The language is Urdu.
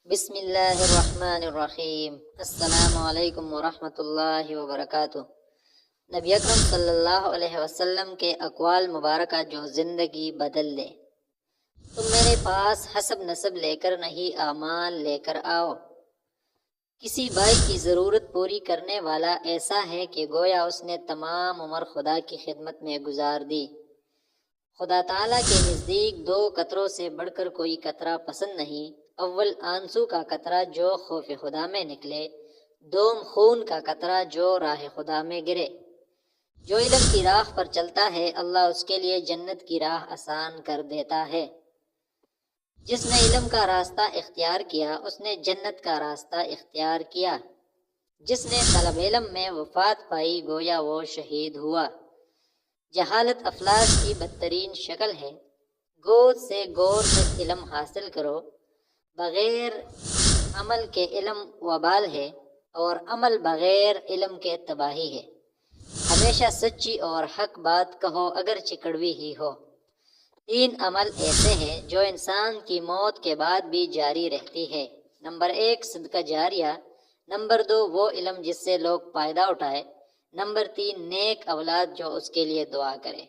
بسم اللہ الرحمن الرحیم۔ السلام علیکم ورحمۃ اللہ وبرکاتہ۔ نبی اکرم صلی اللہ علیہ وسلم کے اقوال مبارکہ جو زندگی بدل دے۔ تم میرے پاس حسب نسب لے کر نہیں اعمال لے کر آؤ۔ کسی بھائی کی ضرورت پوری کرنے والا ایسا ہے کہ گویا اس نے تمام عمر خدا کی خدمت میں گزار دی۔ خدا تعالیٰ کے نزدیک دو قطروں سے بڑھ کر کوئی قطرہ پسند نہیں۔ اول آنسو کا قطرہ جو خوف خدا میں نکلے، دوم خون کا قطرہ جو راہ خدا میں گرے۔ جو علم کی راہ پر چلتا ہے اللہ اس کے لیے جنت کی راہ آسان کر دیتا ہے۔ جس نے علم کا راستہ اختیار کیا اس نے جنت کا راستہ اختیار کیا۔ جس نے طلب علم میں وفات پائی گویا وہ شہید ہوا۔ جہالت افلاس کی بدترین شکل ہے۔ غور سے علم حاصل کرو، بغیر عمل کے علم وبال ہے اور عمل بغیر علم کے تباہی ہے۔ ہمیشہ سچی اور حق بات کہو اگرچہ کڑوی ہی ہو۔ تین عمل ایسے ہیں جو انسان کی موت کے بعد بھی جاری رہتی ہے۔ نمبر 1 صدقہ جاریہ، نمبر 2 وہ علم جس سے لوگ فائدہ اٹھائے، نمبر 3 نیک اولاد جو اس کے لیے دعا کرے۔